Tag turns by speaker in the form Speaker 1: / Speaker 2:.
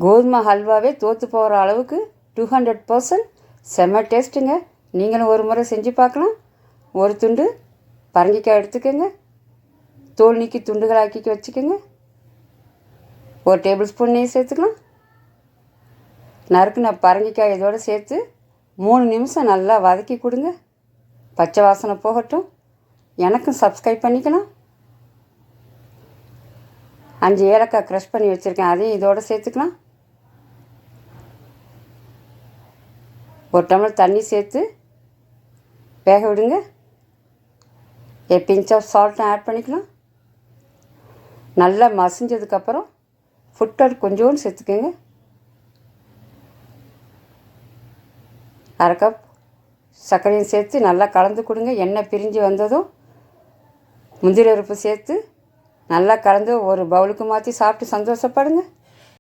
Speaker 1: கோதுமை ஹல்வாவே தோற்று போகிற அளவுக்கு 200% செம்ம டேஸ்ட்டுங்க. நீங்களும் ஒரு முறை செஞ்சு பார்க்கலாம். ஒரு துண்டு பரங்கிக்காய் எடுத்துக்கோங்க, தோல் நீக்கி துண்டுகளாக்கி வச்சுக்கோங்க. ஒரு டேபிள் ஸ்பூன் நெய் சேர்த்துக்கலாம். நறுக்குன பரங்கிக்காய் இதோடு சேர்த்து 3 நிமிஷம் நல்லா வதக்கி கொடுங்க. பச்சை வாசனை போகட்டும். எனக்கும் சப்ஸ்கிரைப் பண்ணிக்கலாம். 5 ஏலக்காய் க்ரஷ் பண்ணி வச்சுருக்கேன், அதையும் இதோடு சேர்த்துக்கலாம். ஒரு டம்ளர் தண்ணி சேர்த்து வேக விடுங்க. a pinch of salt add பண்ணிக்கலாம். நல்லா மசிஞ்சதுக்கப்புறம் ஃபுட் கலர் கொஞ்சோண்டு சேர்த்துக்கோங்க. அரை கப் சர்க்கரையும் சேர்த்து நல்லா கலந்து கொடுங்க. எண்ணெய் பிரிஞ்சு வந்ததும் முந்திரி பருப்பு சேர்த்து நல்லா கலந்து ஒரு பவுலுக்கு மாற்றி சாப்பிட்டு சந்தோஷப்படுங்க.